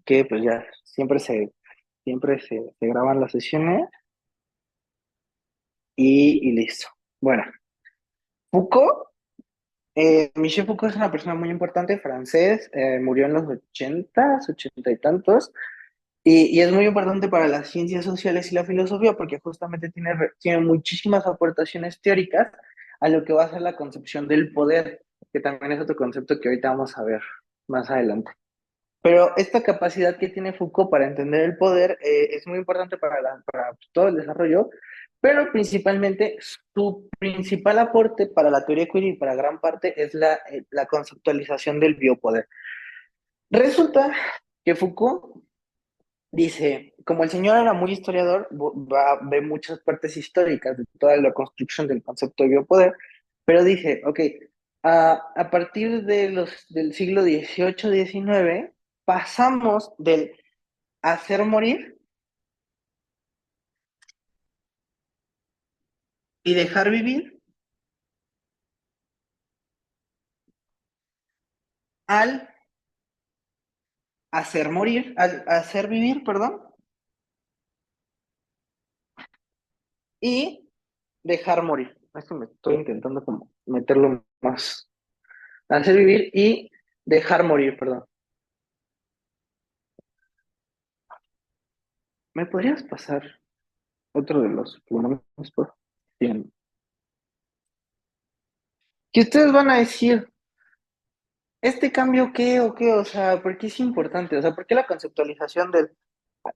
que pues ya se graban las sesiones y listo. Bueno, Foucault, Michel Foucault es una persona muy importante, francés, murió en los ochentas, ochenta y tantos, y es muy importante para las ciencias sociales y la filosofía porque justamente tiene muchísimas aportaciones teóricas a lo que va a ser la concepción del poder, que también es otro concepto que ahorita vamos a ver más adelante. Pero esta capacidad que tiene Foucault para entender el poder es muy importante para todo el desarrollo, pero principalmente su principal aporte para la teoría queer y para gran parte es la conceptualización del biopoder. Resulta que Foucault dice, como el señor era muy historiador, ve muchas partes históricas de toda la construcción del concepto de biopoder, pero dice, ok, a partir del siglo XVIII, XIX, pasamos del hacer morir y dejar vivir al hacer morir, al hacer vivir, perdón, y dejar morir. Esto me estoy intentando como meterlo más. Hacer vivir y dejar morir, perdón. ¿Me podrías pasar otro de los pronombres, por favor? Bien. Que ustedes van a decir, ¿este cambio qué o qué? O sea, ¿por qué es importante? O sea, ¿por qué la conceptualización del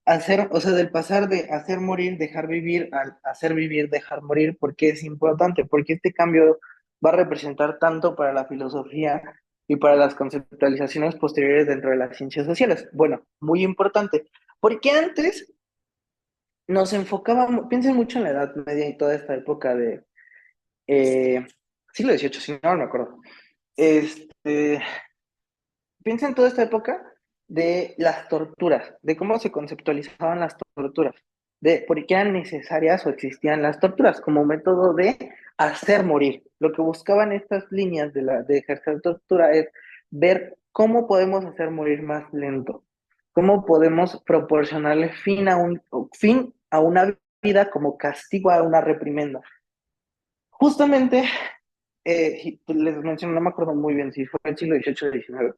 hacer, o sea, del pasar de hacer morir, dejar vivir, al hacer vivir, dejar morir? ¿Por qué es importante? Porque este cambio va a representar tanto para la filosofía y para las conceptualizaciones posteriores dentro de las ciencias sociales. Bueno, muy importante, porque antes nos enfocábamos, piensen mucho en la Edad Media y toda esta época de eh, siglo XVIII, si no me acuerdo. Este, piensa en toda esta época de las torturas, de cómo se conceptualizaban las torturas, de por qué eran necesarias o existían las torturas como método de hacer morir. Lo que buscaban estas líneas de ejercer tortura es ver cómo podemos hacer morir más lento, cómo podemos proporcionarle fin a una vida como castigo a una reprimenda. Justamente, les menciono, no me acuerdo muy bien si fue el siglo XVIII o XIX,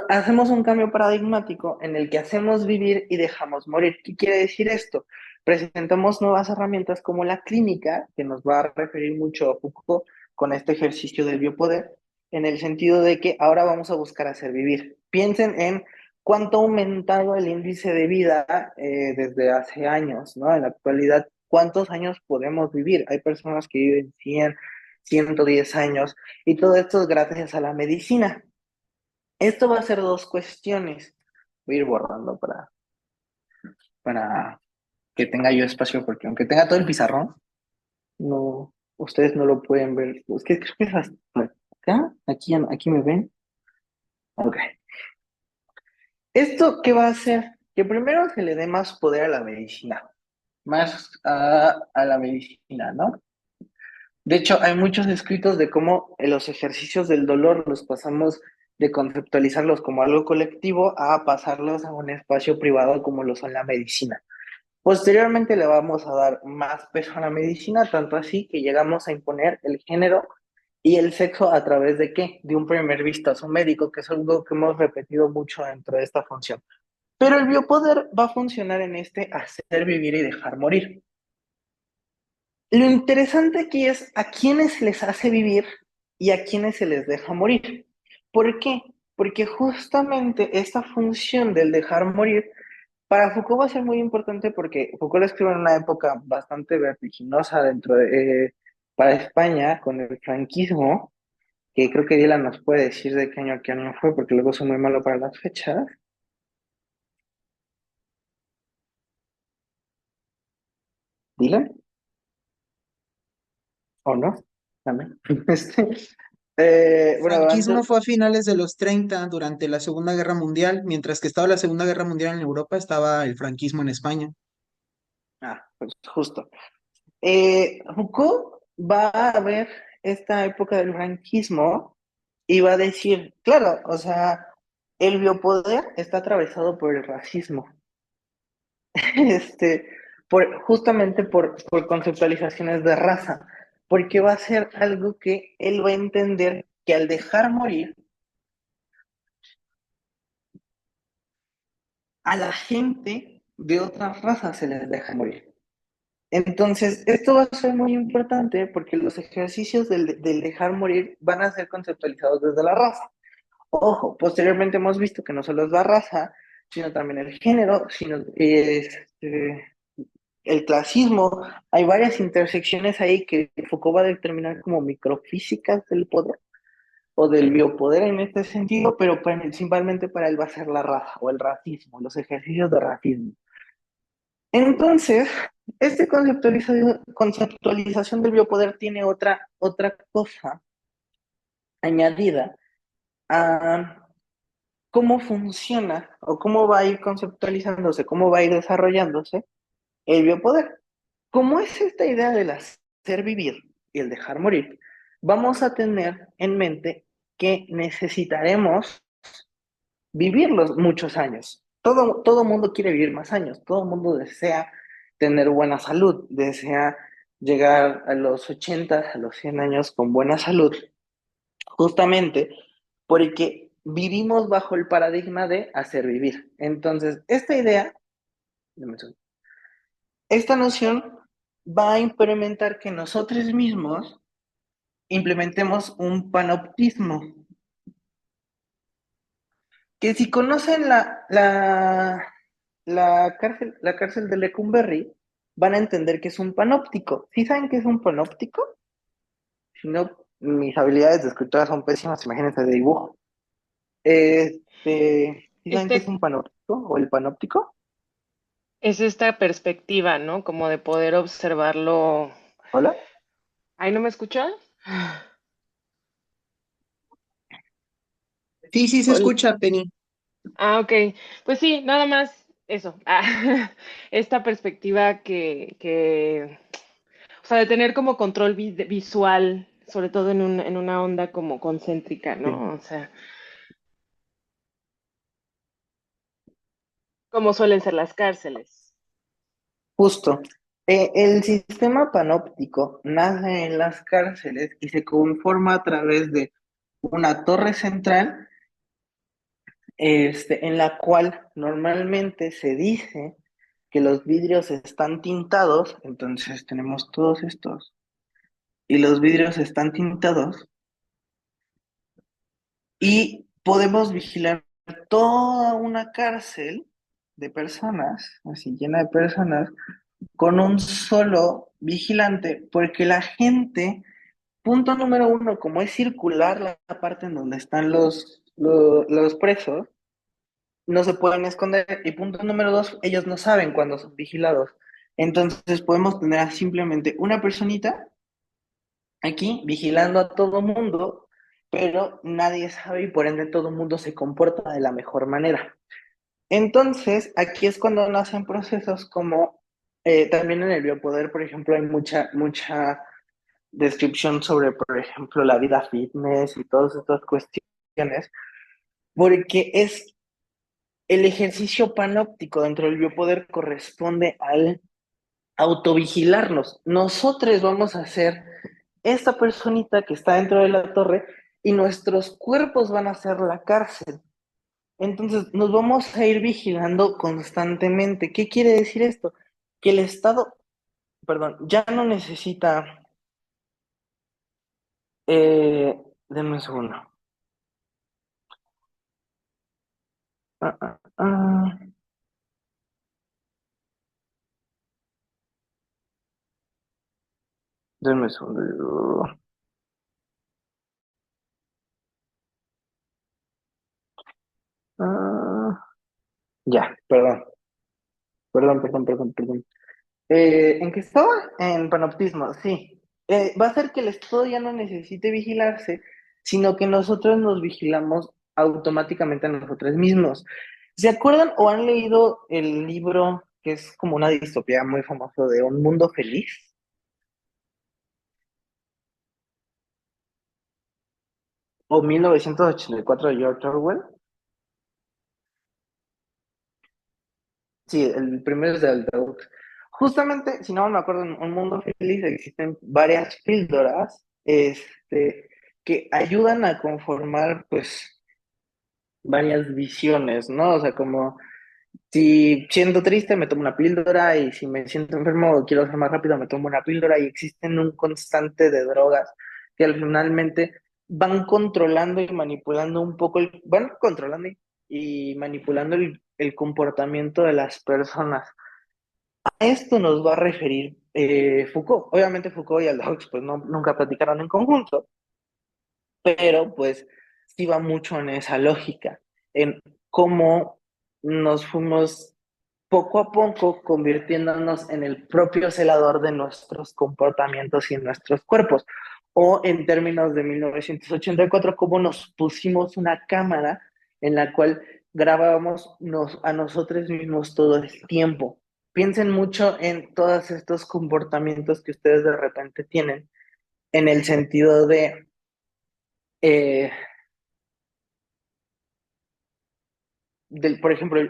hacemos un cambio paradigmático en el que hacemos vivir y dejamos morir. ¿Qué quiere decir esto? Presentamos nuevas herramientas como la clínica, que nos va a referir mucho a Foucault con este ejercicio del biopoder, en el sentido de que ahora vamos a buscar hacer vivir. Piensen en cuánto ha aumentado el índice de vida desde hace años, ¿no? En la actualidad, ¿cuántos años podemos vivir? Hay personas que viven 100, 110 años, y todo esto es gracias a la medicina. Esto va a ser dos cuestiones. Voy a ir borrando para que tenga yo espacio, porque aunque tenga todo el pizarrón, no, ustedes no lo pueden ver. Es que creo que es hasta acá, aquí me ven. Ok. ¿Esto qué va a hacer? Que primero se le dé más poder a la medicina, más a la medicina, ¿no? De hecho, hay muchos escritos de cómo los ejercicios del dolor los pasamos de conceptualizarlos como algo colectivo a pasarlos a un espacio privado como lo son la medicina. Posteriormente le vamos a dar más peso a la medicina, tanto así que llegamos a imponer el género y el sexo a través de qué? De un primer vistazo médico, que es algo que hemos repetido mucho dentro de esta función. Pero el biopoder va a funcionar en este hacer vivir y dejar morir. Lo interesante aquí es a quiénes se les hace vivir y a quiénes se les deja morir. ¿Por qué? Porque justamente esta función del dejar morir para Foucault va a ser muy importante porque Foucault lo escribe en una época bastante vertiginosa para España con el franquismo, que creo que Dylan nos puede decir de qué año fue, porque luego soy muy malo para las fechas. ¿Dylan? ¿O no? También. Este, bueno, antes, Franquismo fue a finales de los 30 durante la Segunda Guerra Mundial. Mientras que estaba la Segunda Guerra Mundial en Europa, estaba el franquismo en España. pues justo. Foucault va a ver esta época del franquismo y va a decir, claro, o sea, El biopoder está atravesado por el racismo, este, justamente por conceptualizaciones de raza, porque va a ser algo que él va a entender que al dejar morir a la gente de otras razas se les deja morir. Entonces, esto va a ser muy importante porque los ejercicios del dejar morir van a ser conceptualizados desde la raza. Ojo, posteriormente hemos visto que no solo es la raza, sino también el género, sino el clasismo. Hay varias intersecciones ahí que Foucault va a determinar como microfísicas del poder o del biopoder en este sentido, pero principalmente para él va a ser la raza o el racismo, los ejercicios de racismo. Entonces, este conceptualización del biopoder tiene otra cosa añadida a cómo funciona o cómo va a ir conceptualizándose, cómo va a ir desarrollándose el biopoder. ¿Cómo es esta idea del hacer vivir y el dejar morir? Vamos a tener en mente que necesitaremos vivir los muchos años. Todo mundo quiere vivir más años, todo mundo desea tener buena salud, desea llegar a los 80, a los 100 años con buena salud, justamente porque vivimos bajo el paradigma de hacer vivir. Entonces, esta idea, esta noción va a implementar que nosotros mismos implementemos un panoptismo, que si conocen la cárcel de Lecumberri, van a entender que es un panóptico. ¿Sí saben qué es un panóptico? Si no, mis habilidades de escritura son pésimas, imagínense de dibujo. ¿Sí saben qué es Este un panóptico o el panóptico? es esta perspectiva, ¿no? Como de poder observarlo. ¿Hola? ¿Ay, no me escuchas? Sí, sí se Ol- escucha, Penny. Ah, ok. Pues sí, nada más eso. Esta perspectiva o sea, de tener como control visual, sobre todo en una onda como concéntrica, Sí. ¿no? O sea, como suelen ser las cárceles. Justo. El sistema panóptico nace en las cárceles y se conforma a través de una torre central, en la cual normalmente se dice que los vidrios están tintados, entonces tenemos todos estos, y los vidrios están tintados, y podemos vigilar toda una cárcel de personas, así llena de personas, con un solo vigilante, porque la gente, punto número uno, como es circular la parte en donde están los presos, no se pueden esconder. Y punto número dos, ellos no saben cuándo son vigilados. Entonces podemos tener a simplemente una personita aquí vigilando a todo mundo, pero nadie sabe y por ende todo mundo se comporta de la mejor manera. Entonces, aquí es cuando nacen procesos como también en el biopoder, por ejemplo, hay mucha descripción sobre, por ejemplo, la vida fitness y todas estas cuestiones, porque es el ejercicio panóptico dentro del biopoder corresponde al autovigilarnos. Nosotros vamos a ser esta personita que está dentro de la torre y nuestros cuerpos van a ser la cárcel. Entonces, nos vamos a ir vigilando constantemente. ¿Qué quiere decir esto? Que el Estado, perdón, ya no necesita, denme un segundo. Ah, ah, ah, denme un segundo. Ah, ya, perdón. ¿En qué estaba? En panoptismo, sí. Va a ser que el Estado ya no necesite vigilarse, sino que nosotros nos vigilamos automáticamente a nosotros mismos. ¿Se acuerdan o han leído el libro que es como una distopía muy famoso de Un Mundo Feliz? ¿O 1984 de George Orwell? Sí, el primero es del Deluxe. Justamente, si no me acuerdo, en Un Mundo Feliz existen varias píldoras, que ayudan a conformar, pues, varias visiones, ¿no? O sea, como si siento triste, me tomo una píldora, y si me siento enfermo o quiero ser más rápido, me tomo una píldora, y existen un constante de drogas que al finalmente van controlando y manipulando un poco, van controlando y manipulando el comportamiento de las personas. A esto nos va a referir Foucault. Obviamente Foucault y Aldous pues no, nunca platicaron en conjunto, pero pues sí va mucho en esa lógica, en cómo nos fuimos poco a poco convirtiéndonos en el propio celador de nuestros comportamientos y nuestros cuerpos. O en términos de 1984, cómo nos pusimos una cámara en la cual grabábamos a nosotros mismos todo el tiempo. Piensen mucho en todos estos comportamientos que ustedes de repente tienen, en el sentido de, eh, por ejemplo,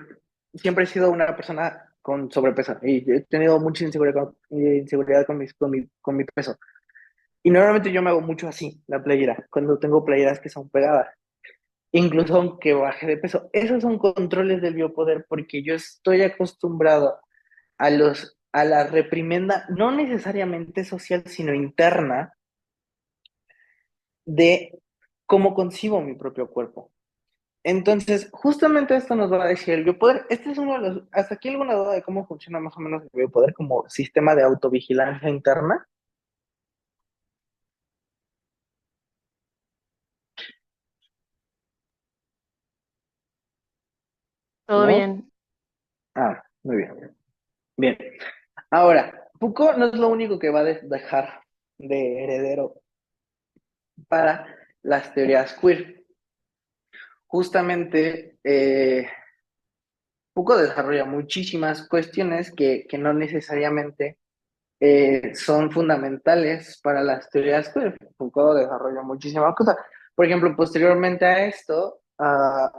siempre he sido una persona con sobrepeso y he tenido mucha inseguridad con mi peso. Y normalmente yo me hago mucho así, la playera, cuando tengo playeras que son pegadas, incluso aunque baje de peso. Esos son controles del biopoder porque yo estoy acostumbrado a la reprimenda, no necesariamente social, sino interna, de cómo concibo mi propio cuerpo. Entonces, justamente esto nos va a decir el biopoder. Este es uno de los. ¿Hasta aquí alguna duda de cómo funciona más o menos el biopoder como sistema de autovigilancia interna? Todo ¿No? bien. Ah, muy bien. Bien. Ahora, Foucault no es lo único que va a dejar de heredero para las teorías queer. Justamente, Foucault desarrolla muchísimas cuestiones que no necesariamente son fundamentales para las teorías queer. Foucault desarrolla muchísimas cosas. Por ejemplo, posteriormente a esto,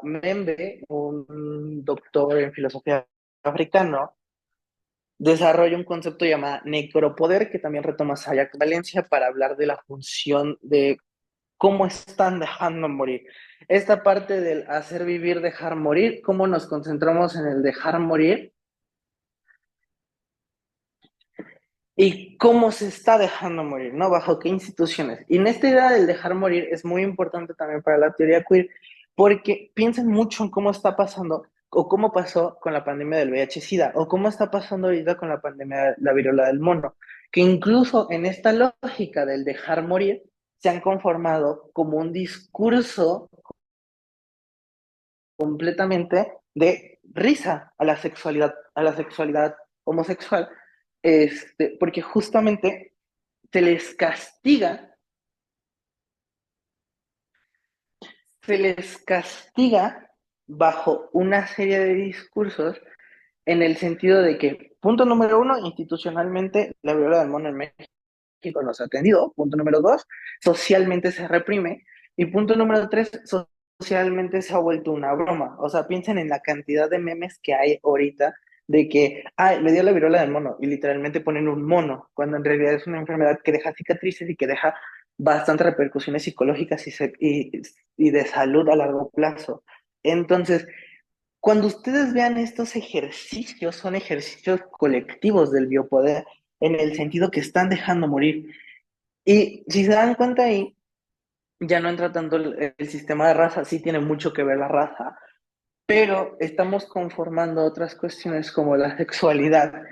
Membe, un doctor en filosofía africano, desarrolla un concepto llamado necropoder, que también retoma Sayak Valencia para hablar de la función de cómo están dejando morir. Esta parte del hacer vivir, dejar morir, cómo nos concentramos en el dejar morir y cómo se está dejando morir, ¿no? Bajo qué instituciones. Y en esta idea del dejar morir es muy importante también para la teoría queer, porque piensen mucho en cómo está pasando o cómo pasó con la pandemia del VIH-Sida o cómo está pasando ahorita con la pandemia de la viruela del mono, que incluso en esta lógica del dejar morir se han conformado como un discurso completamente de risa a la sexualidad homosexual, porque justamente se les castiga, se les castiga bajo una serie de discursos en el sentido de que, punto número uno, institucionalmente la viruela del mono en México no se ha atendido. Punto número dos, socialmente se reprime. Y punto número tres, socialmente se ha vuelto una broma. O sea, piensen en la cantidad de memes que hay ahorita de que, ay, le dio la viruela del mono, y literalmente ponen un mono, cuando en realidad es una enfermedad que deja cicatrices y que deja bastantes repercusiones psicológicas y de salud a largo plazo. Entonces, cuando ustedes vean estos ejercicios, son ejercicios colectivos del biopoder, en el sentido que están dejando morir. Y si se dan cuenta ahí, ya no entra tanto el sistema de raza, sí tiene mucho que ver la raza, pero estamos conformando otras cuestiones como la sexualidad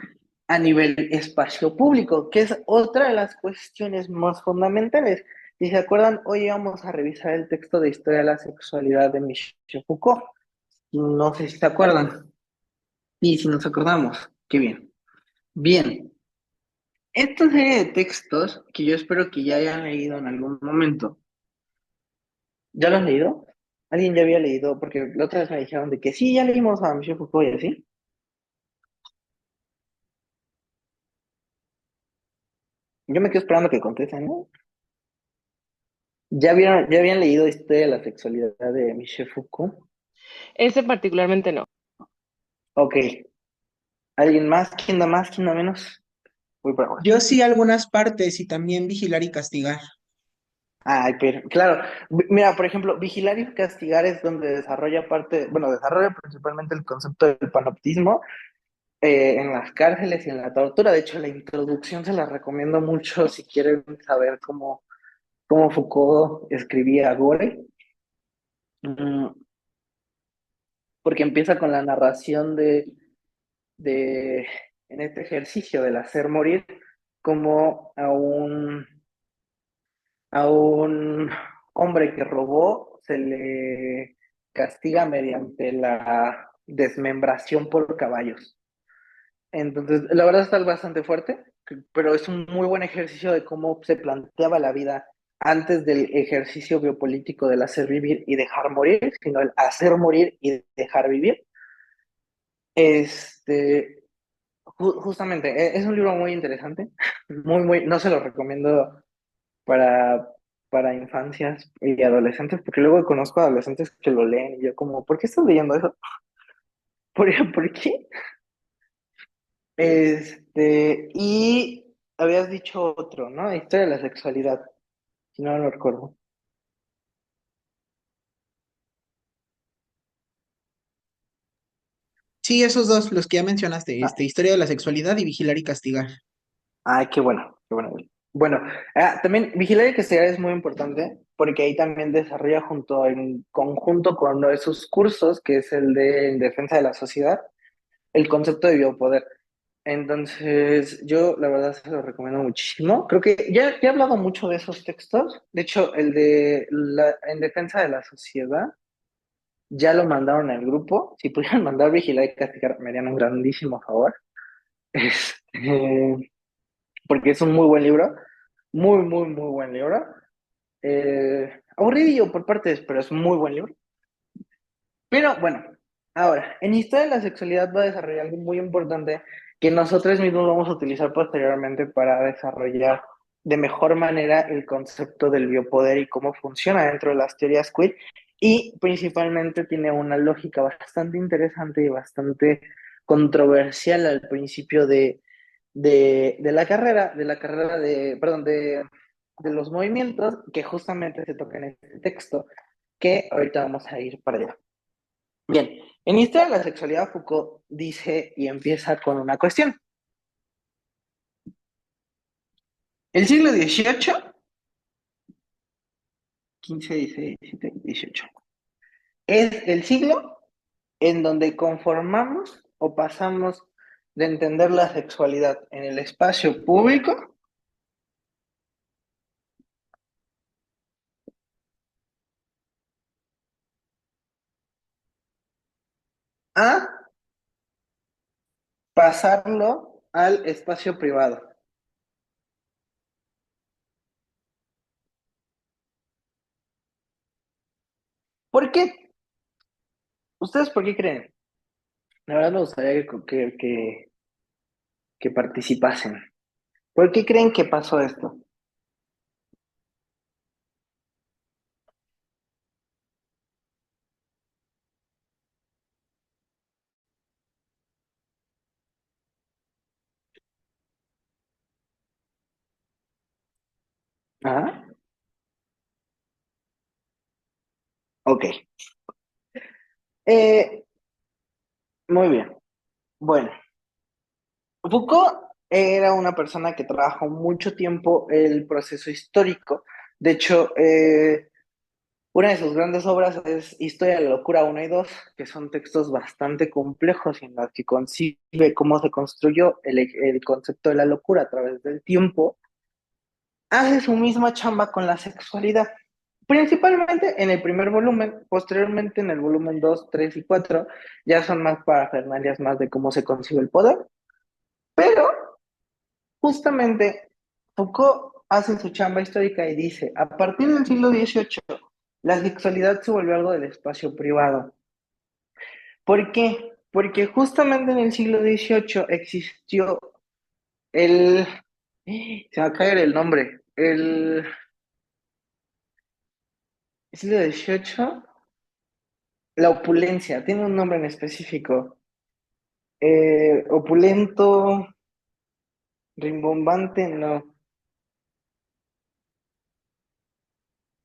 a nivel espacio público, que es otra de las cuestiones más fundamentales. Si se acuerdan, hoy vamos a revisar el texto de Historia de la Sexualidad de Michel Foucault. No sé si se acuerdan. Y si nos acordamos, qué bien. Bien, esta serie de textos que yo espero que ya hayan leído en algún momento, ¿ya lo han leído? ¿Alguien ya había leído? Porque la otra vez me dijeron de que sí, ya leímos a Michel Foucault y así. Yo me quedo esperando que contesten, ¿no? Ya habían leído Historia de la Sexualidad de Michel Foucault? Ese particularmente no. Ok, ¿Alguien más? ¿Quién da más? ¿Quién da menos? Voy para abajo. Yo sí algunas partes y también vigilar y castigar. Ay, pero, claro. Mira, por ejemplo, vigilar y castigar es donde desarrolla parte, bueno, desarrolla principalmente el concepto del panoptismo en las cárceles y en la tortura. De hecho, la introducción se la recomiendo mucho si quieren saber cómo Foucault escribía a Gore. Mm, porque empieza con la narración de, en este ejercicio del hacer morir, como a un hombre que robó se le castiga mediante la desmembración por caballos. Entonces, la verdad está bastante fuerte, pero es un muy buen ejercicio de cómo se planteaba la vida antes del ejercicio biopolítico del hacer vivir y dejar morir, sino el hacer morir y dejar vivir. Este, justamente, es un libro muy interesante, no se lo recomiendo para, para infancias y adolescentes, porque luego conozco adolescentes que lo leen y yo como, ¿por qué estás leyendo eso? ¿Por qué? Y habías dicho otro, ¿no? Historia de la sexualidad, si no lo recuerdo. Sí, esos dos, los que ya mencionaste, Ah, historia de la sexualidad y vigilar y castigar. ay, qué bueno, qué bueno. Bueno, también vigilar y castigar es muy importante porque ahí también desarrolla junto en conjunto con uno de sus cursos, que es el de en defensa de la sociedad, el concepto de biopoder. Entonces, yo la verdad se lo recomiendo muchísimo. Creo que ya he hablado mucho de esos textos. De hecho, el de en defensa de la sociedad ya lo mandaron al grupo. Si pudieran mandar vigilar y castigar, me harían un grandísimo favor. Este, porque es un muy buen libro. Muy, muy, muy buen libro. Aburridillo por partes, pero es muy buen libro. Pero bueno, ahora, en Historia de la Sexualidad va a desarrollar algo muy importante que nosotros mismos vamos a utilizar posteriormente para desarrollar de mejor manera el concepto del biopoder y cómo funciona dentro de las teorías queer. Y principalmente tiene una lógica bastante interesante y bastante controversial al principio perdón, de los movimientos que justamente se toca en este texto, que ahorita vamos a ir para allá. Bien, en Historia de la Sexualidad, Foucault dice y empieza con una cuestión. El siglo XVIII, XV, XVI, XVII, XVIII, es el siglo en donde conformamos o pasamos de entender la sexualidad en el espacio público a pasarlo al espacio privado. ¿Por qué? ¿Ustedes por qué creen? La verdad me gustaría que participasen. ¿Por qué creen que pasó esto? Ah, ok. Eh, muy bien. Bueno, Foucault era una persona que trabajó mucho tiempo el proceso histórico. De hecho, una de sus grandes obras es Historia de la locura uno y 2, que son textos bastante complejos en los que concibe cómo se construyó el concepto de la locura a través del tiempo. Hace su misma chamba con la sexualidad, principalmente en el primer volumen. Posteriormente en el volumen 2, 3 y 4 ya son más parafernalias más de cómo se concibe el poder, pero justamente, Foucault hace su chamba histórica y dice, a partir del siglo XVIII, la sexualidad se volvió algo del espacio privado. ¿Por qué? Porque justamente en el siglo XVIII existió el... Se va a caer el nombre. El siglo XVIII, la opulencia, tiene un nombre en específico. Opulento, rimbombante, no.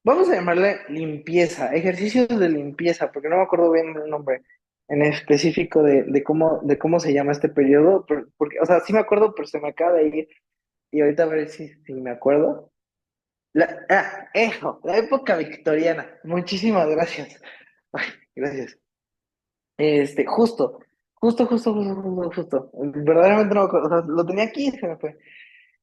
Vamos a llamarle limpieza, ejercicios de limpieza, porque no me acuerdo bien el nombre en específico de cómo se llama este periodo, porque, o sea, sí me acuerdo, pero se me acaba de ir, y ahorita a ver si me acuerdo. Eso, la época victoriana. Muchísimas gracias. Ay, gracias. Justo. Verdaderamente no me acuerdo, o sea, lo tenía aquí y se me fue.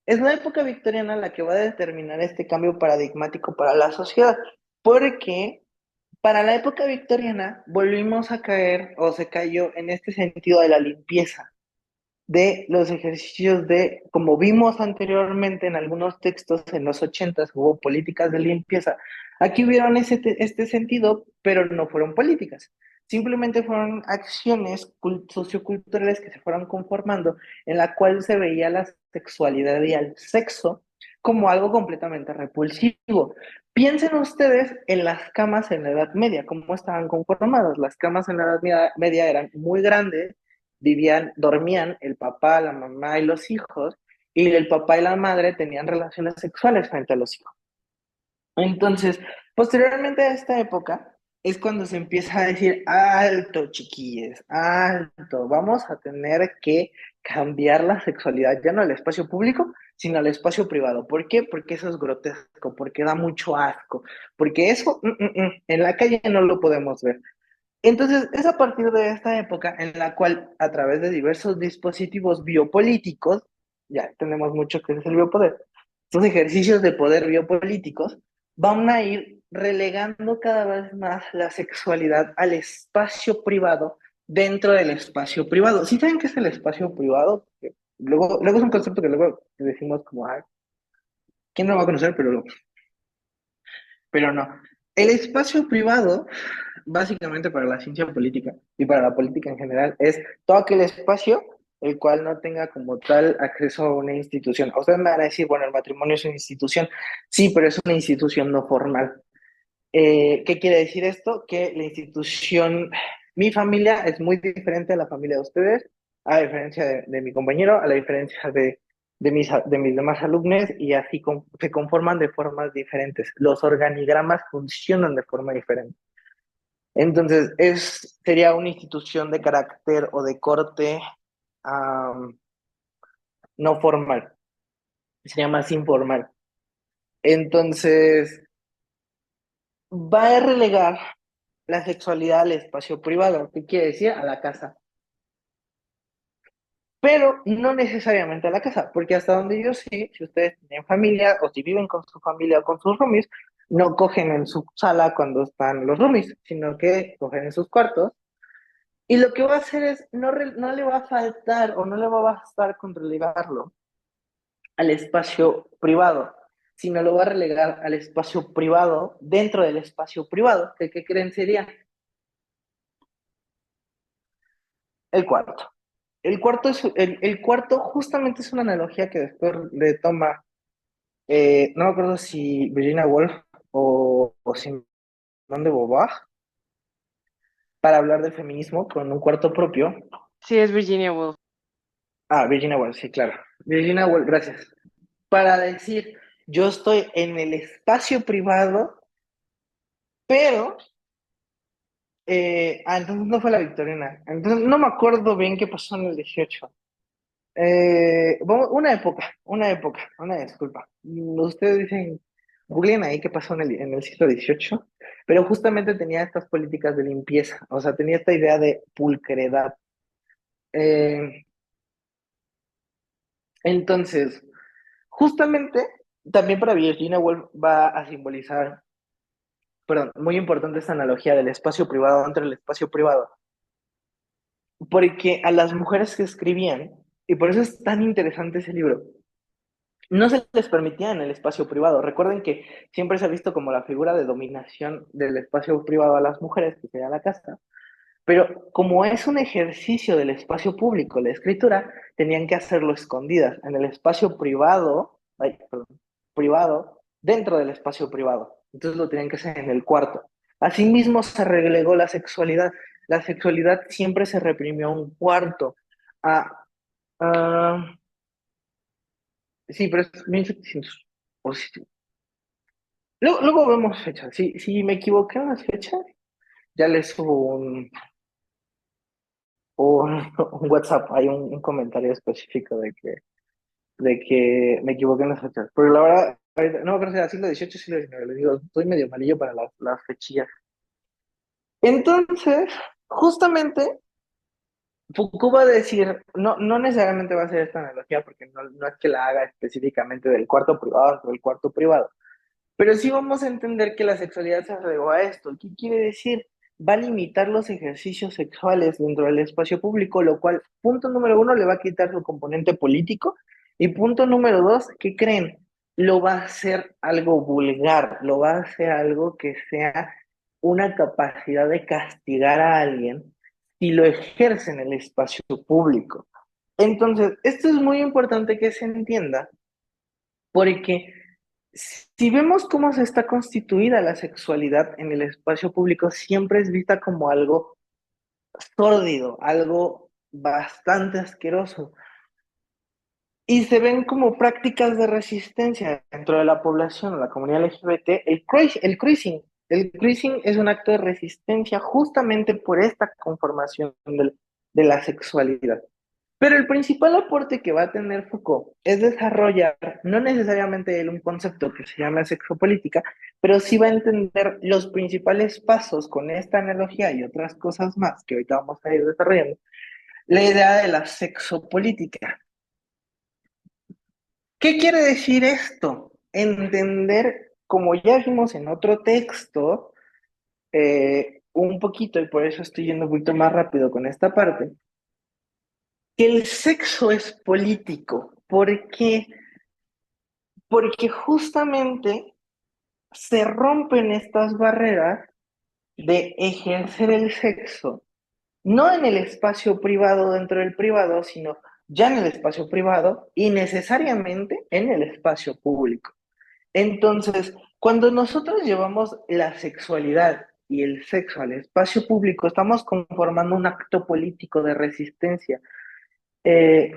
Es la época victoriana la que va a determinar este cambio paradigmático para la sociedad, porque para la época victoriana volvimos a caer o se cayó en este sentido de la limpieza de los ejercicios de, como vimos anteriormente en algunos textos en los ochentas, hubo políticas de limpieza. Aquí hubieron este sentido, pero no fueron políticas. Simplemente fueron acciones socioculturales que se fueron conformando, en la cual se veía la sexualidad y el sexo como algo completamente repulsivo. Piensen ustedes en las camas en la Edad Media, cómo estaban conformadas. Las camas en la Edad Media eran muy grandes, dormían el papá, la mamá y los hijos, y el papá y la madre tenían relaciones sexuales frente a los hijos. Entonces, posteriormente a esta época, es cuando se empieza a decir, alto, chiquillos, alto, vamos a tener que cambiar la sexualidad, ya no al espacio público, sino al espacio privado. ¿Por qué? Porque eso es grotesco, porque da mucho asco, porque eso en la calle no lo podemos ver. Entonces, es a partir de esta época en la cual, a través de diversos dispositivos biopolíticos, ya tenemos mucho que es el biopoder, estos ejercicios de poder biopolíticos van a ir relegando cada vez más la sexualidad al espacio privado dentro del espacio privado. ¿Sí saben qué es el espacio privado? Luego es un concepto que luego decimos como, ah, ¿quién no lo va a conocer? Pero no. El espacio privado, básicamente para la ciencia política y para la política en general, es todo aquel espacio el cual no tenga como tal acceso a una institución. Ustedes me van a decir, bueno, el matrimonio es una institución. Sí, pero es una institución no formal. ¿Qué quiere decir esto? Que la institución, mi familia es muy diferente a la familia de ustedes, a diferencia de mi compañero, a la diferencia de mis demás alumnos, y así se conforman de formas diferentes. Los organigramas funcionan de forma diferente. Entonces, sería una institución de carácter o de corte um, no formal, sería más informal. Entonces, va a relegar la sexualidad al espacio privado, ¿qué quiere decir? A la casa. Pero no necesariamente a la casa, porque hasta donde yo sé, si ustedes tienen familia o si viven con su familia o con sus roomies, no cogen en su sala cuando están los roomies, sino que cogen en sus cuartos. Y lo que va a hacer es, no le va a faltar o no le va a bastar con relegarlo al espacio privado, sino lo va a relegar al espacio privado dentro del espacio privado, que ¿qué creen sería? El cuarto. El cuarto justamente es una analogía que después le toma, no me acuerdo si Virginia Woolf o Simone de Beauvoir, para hablar del feminismo con un cuarto propio. Sí, es Virginia Woolf. Ah, Virginia Woolf, sí, claro. Virginia Woolf, gracias. Para decir, yo estoy en el espacio privado, pero entonces no fue la victoriana. Entonces no me acuerdo bien qué pasó en el 18. Una disculpa. Ustedes dicen, googleen ahí qué pasó en el siglo XVIII, pero justamente tenía estas políticas de limpieza, o sea, tenía esta idea de pulcredad. Eh, entonces, justamente, también para Virginia Woolf va a simbolizar, perdón, muy importante esta analogía del espacio privado dentro del espacio privado, porque a las mujeres que escribían, y por eso es tan interesante ese libro, no se les permitía en el espacio privado. Recuerden que siempre se ha visto como la figura de dominación del espacio privado a las mujeres, que sería la casa, pero como es un ejercicio del espacio público, la escritura, tenían que hacerlo escondidas en el espacio privado, ay, perdón, privado, dentro del espacio privado. Entonces lo tenían que hacer en el cuarto. Asimismo se relegó la sexualidad. La sexualidad siempre se reprimió a un cuarto. Ah, ah, sí, pero es 1700. O sí. Luego vemos fechas. Si me equivoqué en las fechas, ya les subo un WhatsApp, hay un comentario específico de que me equivoqué en las fechas. Pero la verdad, no, pero sea siglo XVIII, siglo XIX, les digo, estoy medio malillo para las fechillas. Entonces, justamente, Foucault va a decir, no necesariamente va a ser esta analogía, porque no es que la haga específicamente del cuarto privado o del cuarto privado, pero sí vamos a entender que la sexualidad se agregó a esto. ¿Qué quiere decir? Va a limitar los ejercicios sexuales dentro del espacio público, lo cual, punto número uno, le va a quitar su componente político. Y punto número dos, ¿qué creen? Lo va a hacer algo vulgar, lo va a hacer algo que sea una capacidad de castigar a alguien si lo ejerce en el espacio público. Entonces, esto es muy importante que se entienda, porque si vemos cómo se está constituida la sexualidad en el espacio público, siempre es vista como algo sórdido, algo bastante asqueroso. Y se ven como prácticas de resistencia dentro de la población, la comunidad LGBT, el cruising. El cruising es un acto de resistencia justamente por esta conformación de la sexualidad. Pero el principal aporte que va a tener Foucault es desarrollar, no necesariamente él un concepto que se llama sexopolítica, pero sí va a entender los principales pasos con esta analogía y otras cosas más que ahorita vamos a ir desarrollando, la idea de la sexopolítica. ¿Qué quiere decir esto? Entender, como ya vimos en otro texto, un poquito, y por eso estoy yendo un poquito más rápido con esta parte, que el sexo es político. ¿Por qué? Porque justamente se rompen estas barreras de ejercer el sexo, no en el espacio privado dentro del privado, sino ya en el espacio privado y necesariamente en el espacio público. Entonces, cuando nosotros llevamos la sexualidad y el sexo al espacio público, estamos conformando un acto político de resistencia. Eh,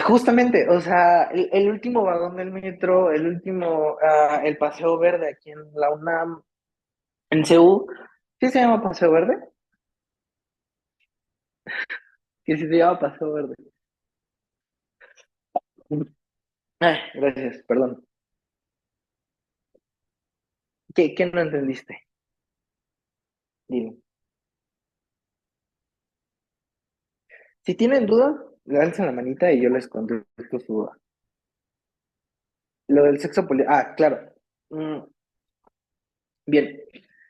Justamente, o sea, el último vagón del metro, el Paseo Verde aquí en la UNAM, en CU, ¿sí se llama Paseo Verde? Que sí se llama Paseo Verde. Ay, gracias, perdón. ¿Qué no entendiste? Dime. Si tienen dudas, alzan la manita y yo les contesto su duda. Lo del sexo político. Ah, claro. Mm, bien.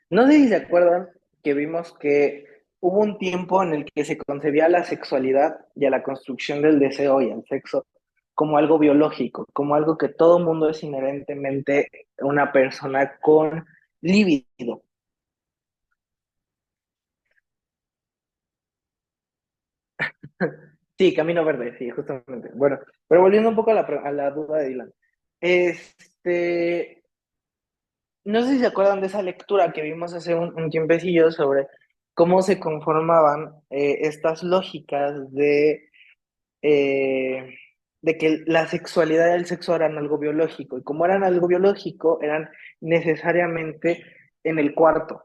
No sé si se acuerdan que vimos que hubo un tiempo en el que se concebía la sexualidad y a la construcción del deseo y el sexo como algo biológico, como algo que todo mundo es inherentemente una persona con libido. Sí, camino verde, sí, justamente. Bueno, pero volviendo un poco a la duda de Dylan. Este, no sé si se acuerdan de esa lectura que vimos hace un tiempecillo sobre cómo se conformaban estas lógicas eh, de que la sexualidad y el sexo eran algo biológico, y como eran algo biológico, eran necesariamente en el cuarto.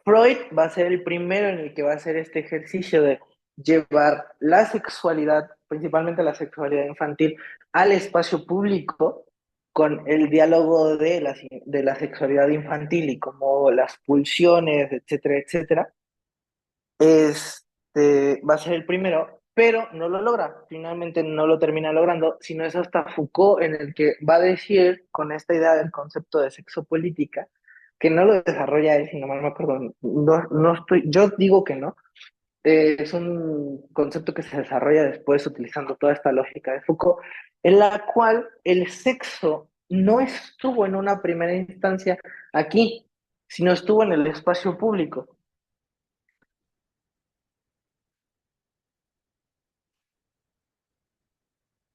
Freud va a ser el primero en el que va a hacer este ejercicio de llevar la sexualidad, principalmente la sexualidad infantil, al espacio público con el diálogo de la sexualidad infantil y como las pulsiones, etcétera, etcétera. Va a ser el primero, pero no lo logra, finalmente no lo termina logrando, sino es hasta Foucault en el que va a decir, con esta idea del concepto de sexopolítica, que no lo desarrolla él, si no mal me acuerdo, no estoy, yo digo que no, es un concepto que se desarrolla después utilizando toda esta lógica de Foucault, en la cual el sexo no estuvo en una primera instancia aquí, sino estuvo en el espacio público.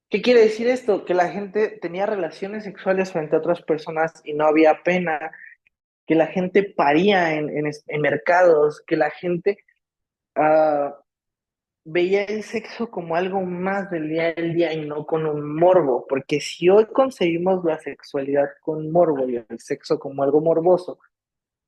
¿Qué quiere decir esto? Que la gente tenía relaciones sexuales frente a otras personas y no había pena, que la gente paría en mercados, que la gente ah, veía el sexo como algo más del día al día y no con un morbo, porque si hoy concebimos la sexualidad con morbo y el sexo como algo morboso,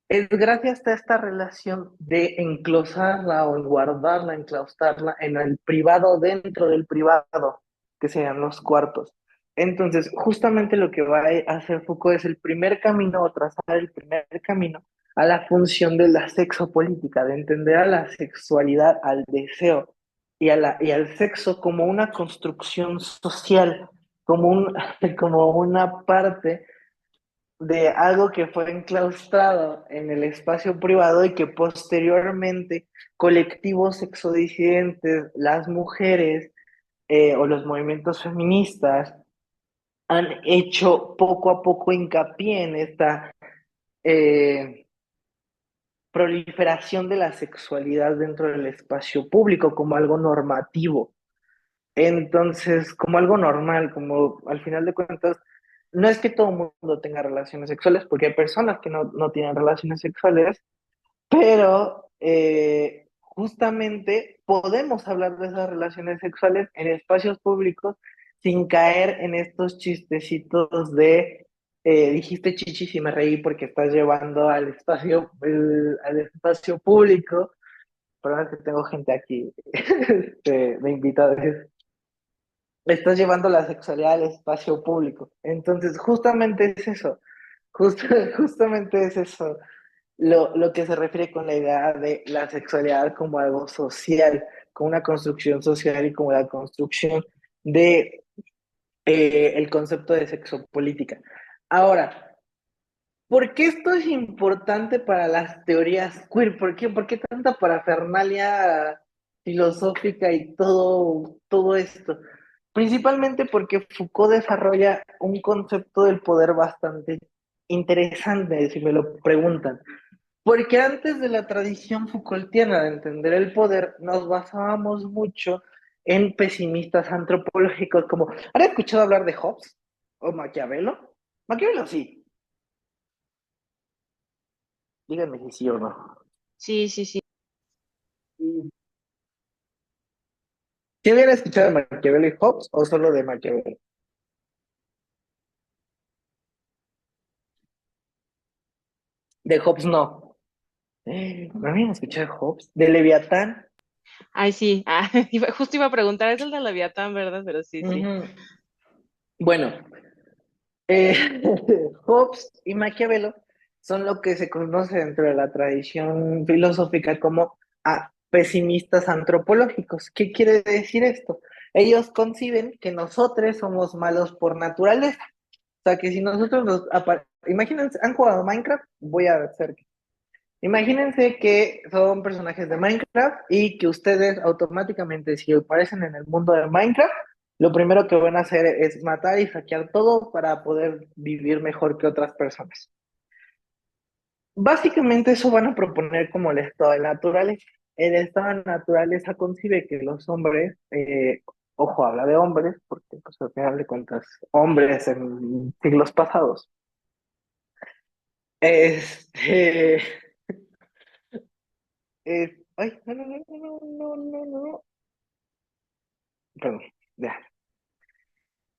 es gracias a esta relación de enclosarla o guardarla, enclaustrarla en el privado dentro del privado, que sean los cuartos. Entonces, justamente lo que va a hacer Foucault es el primer camino o trazar el primer camino a la función de la sexopolítica, de entender a la sexualidad, al deseo y al sexo como una construcción social, como, como una parte de algo que fue enclaustrado en el espacio privado y que posteriormente colectivos sexodisidentes, las mujeres o los movimientos feministas han hecho poco a poco hincapié en esta eh, proliferación de la sexualidad dentro del espacio público como algo normativo. Entonces, como algo normal, como al final de cuentas, no es que todo el mundo tenga relaciones sexuales, porque hay personas que no tienen relaciones sexuales, pero justamente podemos hablar de esas relaciones sexuales en espacios públicos sin caer en estos chistecitos de dijiste chichis y me reí porque estás llevando al espacio público. Perdón, es que tengo gente aquí de invitados, estás llevando la sexualidad al espacio público. Entonces, justamente es eso, justamente es eso lo que se refiere con la idea de la sexualidad como algo social, como una construcción social y como la construcción de el concepto de sexopolítica. Ahora, ¿por qué esto es importante para las teorías queer? ¿Por qué tanta parafernalia filosófica y todo esto? Principalmente porque Foucault desarrolla un concepto del poder bastante interesante, si me lo preguntan. Porque antes de la tradición Foucaultiana de entender el poder, nos basábamos mucho en pesimistas antropológicos como, ¿han escuchado hablar de Hobbes o Maquiavelo? Maquiavelo sí, díganme si sí o no. Sí, sí, sí. ¿Sí habían escuchado de Maquiavelo y Hobbes o solo de Maquiavelo? De Hobbes no. ¿No habían escuchado de Hobbes? De Leviatán. Ay, sí. Justo iba a preguntar, es el de Leviatán, ¿verdad? Pero sí, sí. Ujú. Bueno, Eh, Hobbes y Maquiavelo son lo que se conoce dentro de la tradición filosófica como pesimistas antropológicos. ¿Qué quiere decir esto? Ellos conciben que nosotros somos malos por naturaleza. O sea, que si nosotros Imagínense, ¿han jugado Minecraft? Voy a hacer... Imagínense que son personajes de Minecraft y que ustedes automáticamente, si aparecen en el mundo de Minecraft, lo primero que van a hacer es matar y hackear todo para poder vivir mejor que otras personas. Básicamente eso van a proponer como el estado de naturaleza. El estado de naturaleza concibe que los hombres, ojo, habla de hombres, porque pues al final de cuentas, hombres en siglos pasados, este, ay, no, perdón, ya.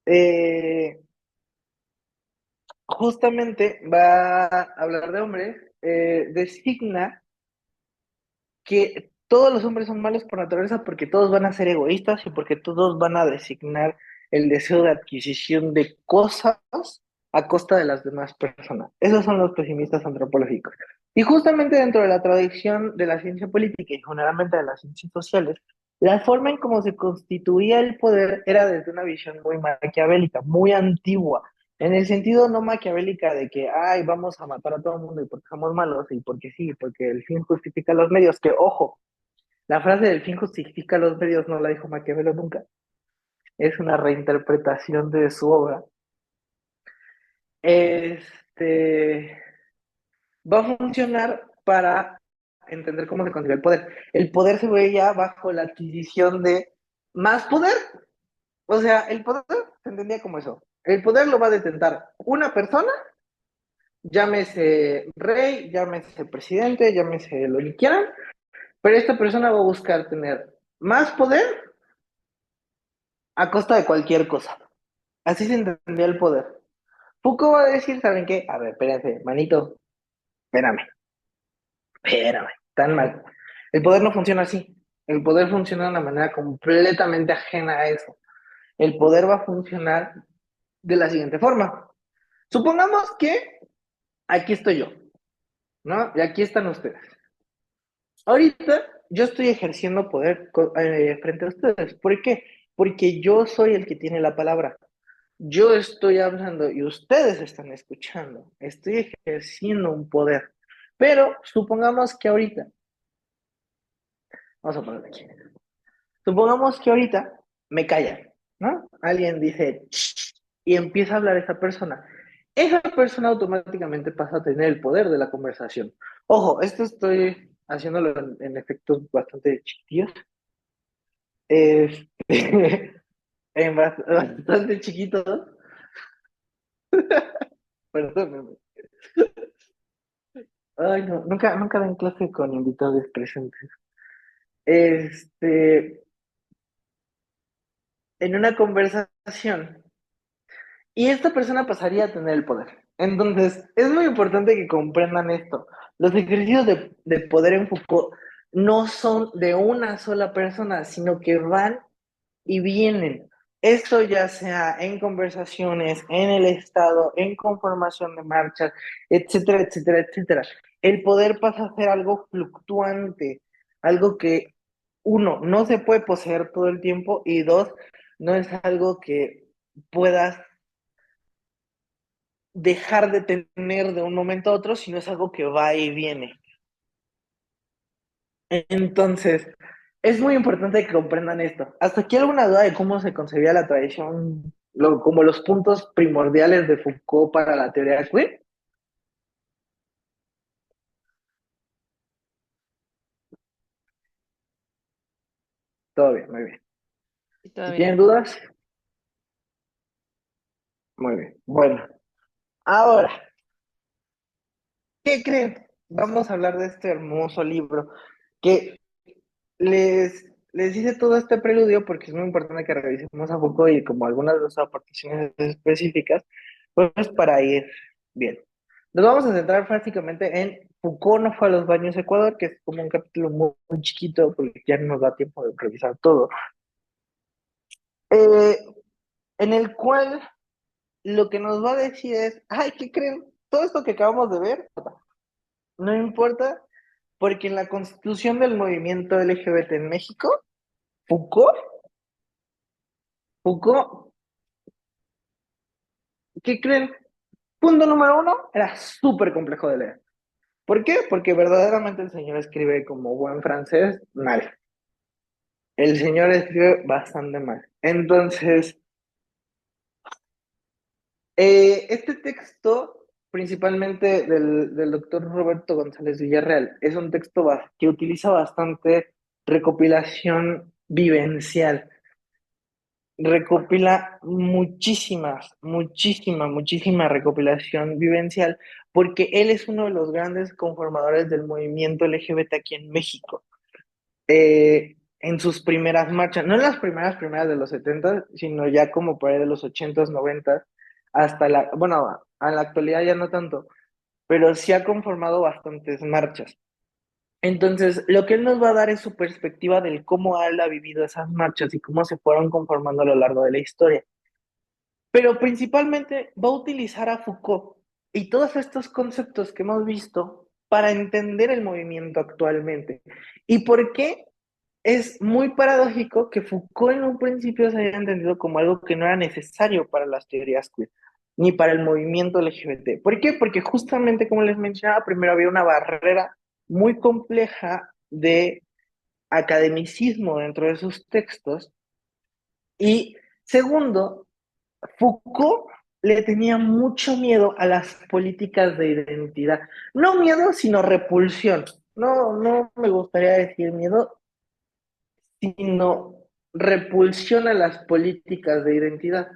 Eh, Justamente va a hablar de hombres, designa que todos los hombres son malos por naturaleza porque todos van a ser egoístas y porque todos van a designar el deseo de adquisición de cosas a costa de las demás personas. Esos son los pesimistas antropológicos. Y justamente dentro de la tradición de la ciencia política y generalmente de las ciencias sociales, la forma en cómo se constituía el poder era desde una visión muy maquiavélica, muy antigua, en el sentido no maquiavélica de que, ay, vamos a matar a todo el mundo y porque somos malos y porque sí, porque el fin justifica los medios, que ojo, la frase del fin justifica los medios no la dijo Maquiavelo nunca, es una reinterpretación de su obra. Este va a funcionar para entender cómo se consigue el poder. El poder se veía bajo la adquisición de más poder. O sea, el poder se entendía como eso. El poder lo va a detentar una persona llámese rey, llámese presidente, llámese lo que quieran, pero esta persona va a buscar tener más poder a costa de cualquier cosa. Así se entendía el poder. Foucault va a decir, ¿saben qué? A ver, espérense, manito, espérame, espérame, tan mal. El poder no funciona así. El poder funciona de una manera completamente ajena a eso. El poder va a funcionar de la siguiente forma. Supongamos que aquí estoy yo, ¿no? Y aquí están ustedes. Ahorita yo estoy ejerciendo poder frente a ustedes. ¿Por qué? Porque yo soy el que tiene la palabra. Yo estoy hablando y ustedes están escuchando. Estoy ejerciendo un poder. Pero supongamos que ahorita, vamos a poner aquí, supongamos que ahorita me callan, ¿no? Alguien dice "Shh", y empieza a hablar esa persona. Esa persona automáticamente pasa a tener el poder de la conversación. Ojo, esto estoy haciéndolo en efectos bastante chiquitos, este, bastante chiquitos, perdónenme. Ay, no, nunca dan clase con invitados presentes. Este, en una conversación, y esta persona pasaría a tener el poder. Entonces, es muy importante que comprendan esto. Los ejercicios de poder en Foucault no son de una sola persona, sino que van y vienen. Esto ya sea en conversaciones, en el Estado, en conformación de marchas, etcétera, etcétera, etcétera. El poder pasa a ser algo fluctuante, algo que, uno, no se puede poseer todo el tiempo y dos, no es algo que puedas dejar de tener de un momento a otro, sino es algo que va y viene. Entonces, es muy importante que comprendan esto. ¿Hasta aquí alguna duda de cómo se concebía la tradición, como los puntos primordiales de Foucault para la teoría queer? Todo bien, muy bien. Y todo Si bien. tienen dudas, muy bien. Bueno, ahora, ¿qué creen? Vamos a hablar de este hermoso libro que les hice todo este preludio porque es muy importante que revisemos a Foucault y como algunas de sus aportaciones específicas, pues para ir bien. Nos vamos a centrar básicamente en Foucault no fue a los baños Ecuador, que es como un capítulo muy chiquito porque ya no nos da tiempo de revisar todo, eh, en el cual lo que nos va a decir es, ay, ¿qué creen? Todo esto que acabamos de ver no importa porque en la constitución del movimiento LGBT en México, Foucault, Foucault, ¿qué creen? Punto número uno, era súper complejo de leer. ¿Por qué? Porque verdaderamente el señor escribe como buen francés mal. El señor escribe bastante mal. Entonces, este texto, principalmente del doctor Roberto González Villarreal, es un texto que utiliza bastante recopilación vivencial. Recopila muchísima recopilación vivencial, porque él es uno de los grandes conformadores del movimiento LGBT aquí en México. En sus primeras marchas, no en las primeras de los 70, sino ya como por ahí de los 80s, 90, hasta bueno, a la actualidad ya no tanto, pero sí ha conformado bastantes marchas. Entonces, lo que él nos va a dar es su perspectiva del cómo él ha vivido esas marchas y cómo se fueron conformando a lo largo de la historia. Pero principalmente va a utilizar a Foucault y todos estos conceptos que hemos visto para entender el movimiento actualmente. ¿Y por qué? Es muy paradójico que Foucault en un principio se haya entendido como algo que no era necesario para las teorías queer, ni para el movimiento LGBT. ¿Por qué? Porque justamente, como les mencionaba, primero había una barrera muy compleja de academicismo dentro de sus textos y segundo, Foucault le tenía mucho miedo a las políticas de identidad. No miedo, sino repulsión. No me gustaría decir miedo, sino repulsión a las políticas de identidad.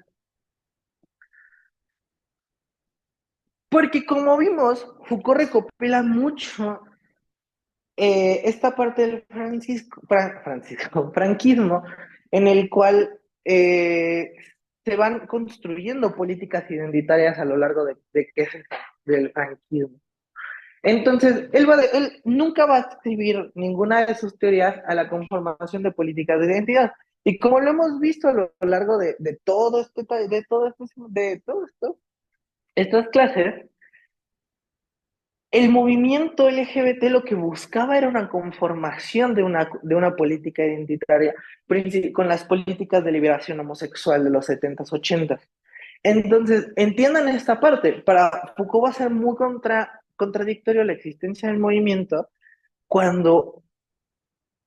Porque como vimos, Foucault recopila mucho esta parte del franquismo, en el cual se van construyendo políticas identitarias a lo largo de que es del franquismo. Entonces, él nunca va a escribir ninguna de sus teorías a la conformación de políticas de identidad. Y como lo hemos visto a lo largo de todo de todo esto, estas clases, el movimiento LGBT lo que buscaba era una conformación de una política identitaria con las políticas de liberación homosexual de los 70s, 80s. Entonces, entiendan esta parte. Para Foucault va a ser muy contradictorio la existencia del movimiento cuando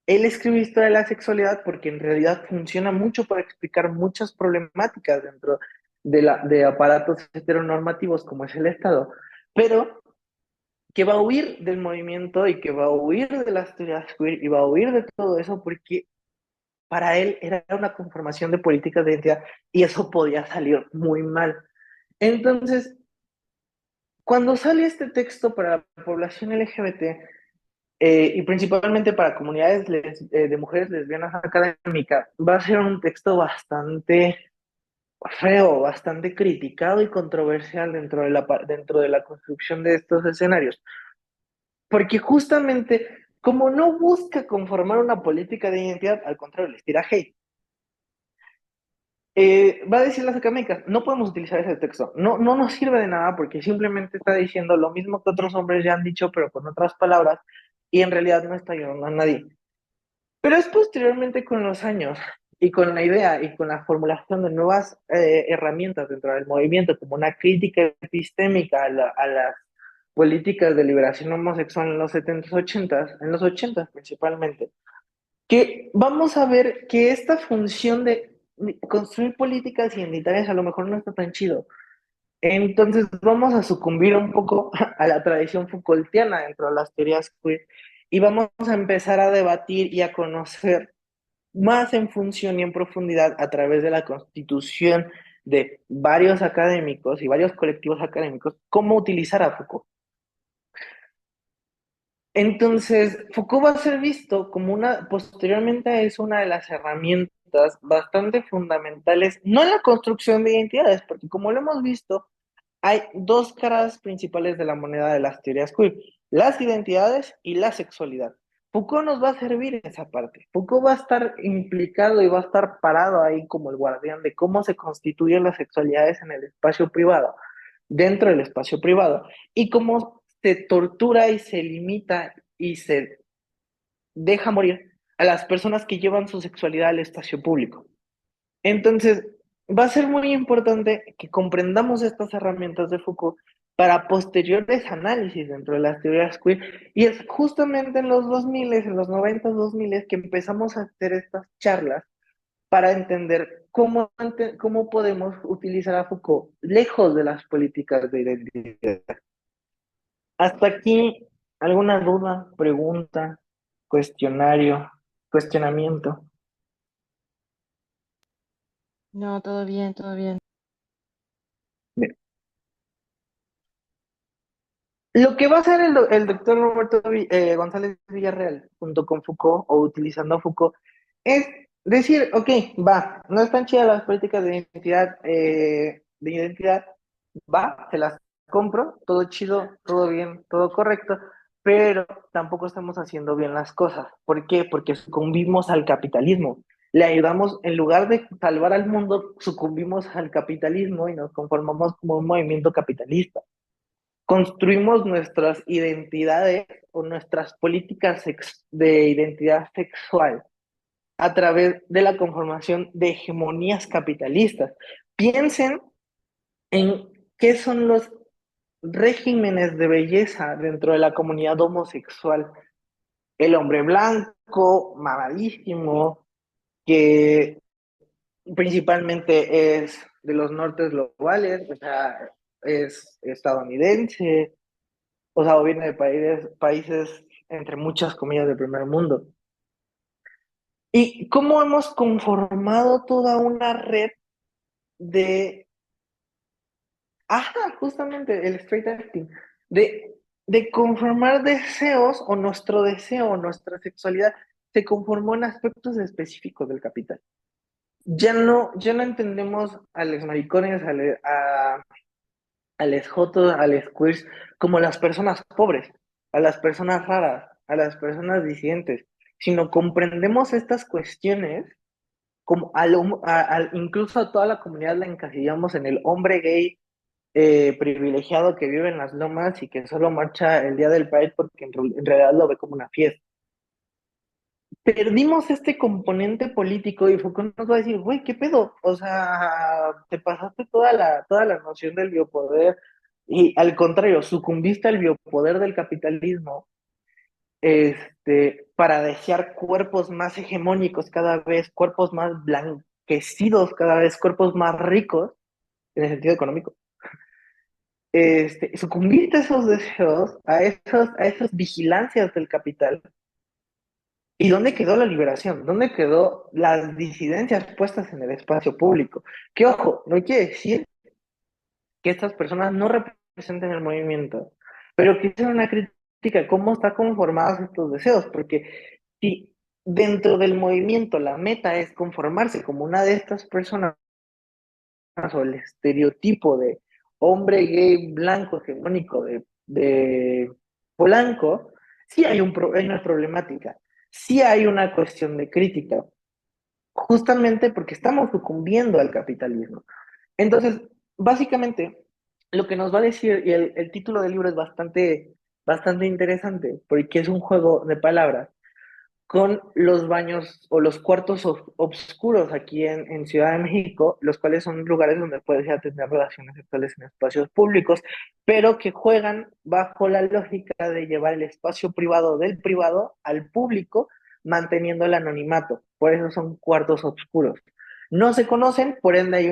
él escribe Historia de la Sexualidad, porque en realidad funciona mucho para explicar muchas problemáticas dentro de aparatos heteronormativos como es el Estado, pero que va a huir del movimiento y que va a huir de las teorías queer y va a huir de todo eso porque para él era una conformación de políticas de identidad y eso podía salir muy mal. Entonces, cuando sale este texto para la población LGBT, y principalmente para comunidades de mujeres lesbianas académicas, va a ser un texto bastante feo, bastante criticado y controversial dentro de la construcción de estos escenarios. Porque justamente, como no busca conformar una política de identidad, al contrario, les tira hate. Va a decir las académicas, no podemos utilizar ese texto, no, no nos sirve de nada porque simplemente está diciendo lo mismo que otros hombres ya han dicho, pero con otras palabras, y en realidad no está ayudando a nadie. Pero es posteriormente con los años y con la idea y con la formulación de nuevas herramientas dentro del movimiento, como una crítica epistémica a las políticas de liberación homosexual en los 70s, 80s, en los 80s principalmente, que vamos a ver que esta función de construir políticas identitarias a lo mejor no está tan chido. Entonces vamos a sucumbir un poco a la tradición Foucaultiana dentro de las teorías queer y vamos a empezar a debatir y a conocer más en función y en profundidad a través de la constitución de varios académicos y varios colectivos académicos cómo utilizar a Foucault. Entonces, Foucault va a ser visto como posteriormente es una de las herramientas bastante fundamentales, no en la construcción de identidades, porque como lo hemos visto, hay dos caras principales de la moneda de las teorías queer, las identidades y la sexualidad. Foucault nos va a servir en esa parte. Foucault va a estar implicado y va a estar parado ahí como el guardián de cómo se constituyen las sexualidades en el espacio privado, dentro del espacio privado, y cómo se tortura y se limita y se deja morir a las personas que llevan su sexualidad al espacio público. Entonces, va a ser muy importante que comprendamos estas herramientas de Foucault para posteriores análisis dentro de las teorías queer. Y es justamente en los 2000, en los 90, 2000, que empezamos a hacer estas charlas para entender cómo podemos utilizar a Foucault lejos de las políticas de identidad. Hasta aquí, ¿alguna duda, pregunta, cuestionamiento? No, todo bien, todo bien. Bien. Lo que va a hacer el doctor Roberto González Villarreal junto con Foucault o utilizando a Foucault es decir, ok, va, no están chidas las políticas de identidad, va, se las compro, todo chido, todo bien, todo correcto, pero tampoco estamos haciendo bien las cosas. ¿Por qué? Porque sucumbimos al capitalismo. Le ayudamos, en lugar de salvar al mundo, sucumbimos al capitalismo y nos conformamos como un movimiento capitalista. Construimos nuestras identidades o nuestras políticas de identidad sexual a través de la conformación de hegemonías capitalistas. Piensen en qué son los regímenes de belleza dentro de la comunidad homosexual. El hombre blanco, mamadísimo, que principalmente es de los nortes globales, o sea, es estadounidense, o sea, o viene de países entre muchas comillas del primer mundo. Y cómo hemos conformado toda una red de Ajá, justamente el straight acting, de, de conformar deseos o nuestro deseo, nuestra sexualidad, se conformó en aspectos específicos del capital. Ya no entendemos a los maricones, a los jotos, a los queers, como las personas pobres, a las personas raras, a las personas disidentes, sino comprendemos estas cuestiones como incluso a toda la comunidad la encasillamos en el hombre gay privilegiado que vive en las lomas y que solo marcha el día del Pride porque en realidad lo ve como una fiesta. Perdimos este componente político y Foucault nos va a decir, güey, ¿qué pedo? O sea, te pasaste toda la noción del biopoder y al contrario, sucumbiste al biopoder del capitalismo para desear cuerpos más hegemónicos cada vez, cuerpos más blanquecidos cada vez, cuerpos más ricos en el sentido económico. Sucumbiste a esos deseos, a esas vigilancias del capital. ¿Y dónde quedó la liberación? ¿Dónde quedó las disidencias puestas en el espacio público? Que ojo, no quiere decir que estas personas no representen el movimiento, pero que sea una crítica a cómo están conformados estos deseos, porque si dentro del movimiento la meta es conformarse como una de estas personas o el estereotipo de hombre gay blanco hegemónico de Polanco, sí hay, hay una problemática, sí hay una cuestión de crítica, justamente porque estamos sucumbiendo al capitalismo. Entonces, básicamente, lo que nos va a decir, y el título del libro es bastante interesante, porque es un juego de palabras, con los baños o los cuartos obscuros aquí en Ciudad de México, los cuales son lugares donde puedes ir a tener relaciones sexuales en espacios públicos, pero que juegan bajo la lógica de llevar el espacio privado del privado al público, manteniendo el anonimato. Por eso son cuartos oscuros. No se conocen, por ende hay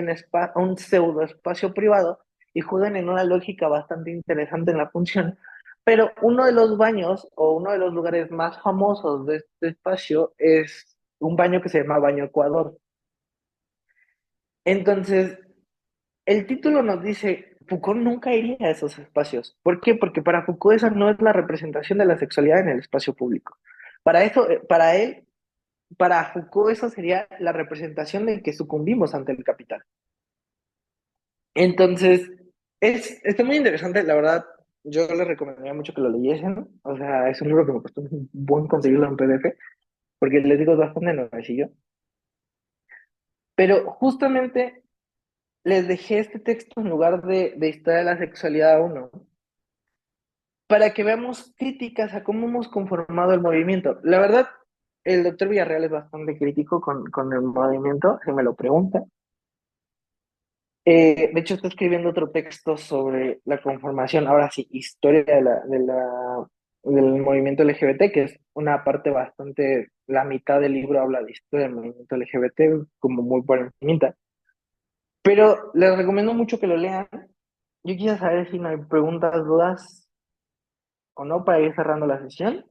un pseudo espacio privado y juegan en una lógica bastante interesante en la función, pero uno de los baños o uno de los lugares más famosos de este espacio es un baño que se llama Baño Ecuador. Entonces, el título nos dice, Foucault nunca iría a esos espacios. ¿Por qué? Porque para Foucault esa no es la representación de la sexualidad en el espacio público. Para eso, para él, para Foucault eso sería la representación de que sucumbimos ante el capital. Entonces, está muy interesante, la verdad, yo les recomendaría mucho que lo leyesen, o sea, es un libro que me costó un buen conseguirlo en PDF, porque les digo, es bastante nuevecillo, pero justamente les dejé este texto en lugar de Historia de la Sexualidad uno para que veamos críticas a cómo hemos conformado el movimiento. La verdad, el doctor Villarreal es bastante crítico con el movimiento, si me lo pregunta. De hecho, está escribiendo otro texto sobre la conformación, ahora sí, historia del movimiento LGBT, que es una parte bastante, la mitad del libro habla de historia del movimiento LGBT, como muy por encima. Pero les recomiendo mucho que lo lean. Yo quisiera saber si no hay preguntas, dudas o no para ir cerrando la sesión.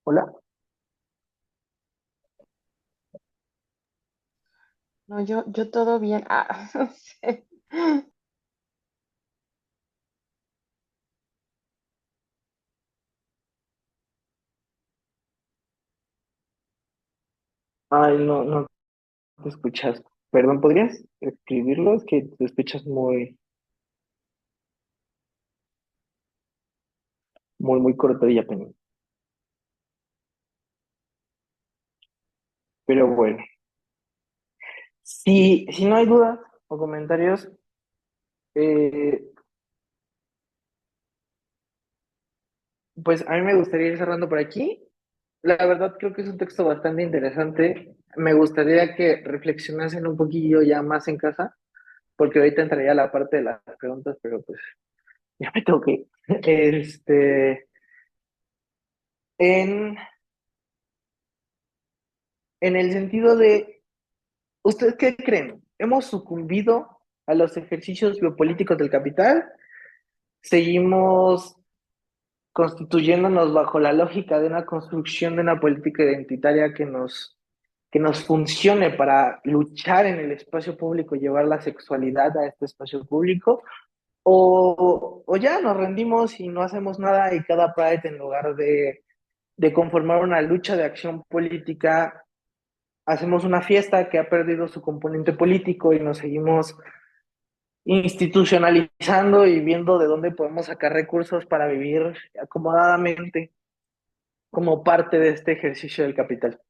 Hola. No, yo todo bien. Ah, no sé. Ay, no te escuchas. Perdón, ¿podrías escribirlo? Es que te escuchas muy corto y apenas. Pero bueno, si no hay dudas o comentarios, eh, pues a mí me gustaría ir cerrando por aquí. La verdad creo que es un texto bastante interesante. Me gustaría que reflexionasen un poquillo ya más en casa, porque ahorita entraría la parte de las preguntas, pero pues ya me tengo que ir. En, en el sentido de, ¿ustedes qué creen? ¿Hemos sucumbido a los ejercicios biopolíticos del capital? ¿Seguimos constituyéndonos bajo la lógica de una construcción de una política identitaria que nos que nos funcione para luchar en el espacio público, llevar la sexualidad a este espacio público, o ya nos rendimos y no hacemos nada y cada Pride en lugar de conformar una lucha de acción política, hacemos una fiesta que ha perdido su componente político y nos seguimos institucionalizando y viendo de dónde podemos sacar recursos para vivir acomodadamente como parte de este ejercicio del capital.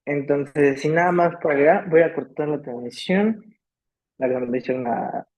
Entonces, sin nada más por agregar, voy a cortar la transmisión, la transmisión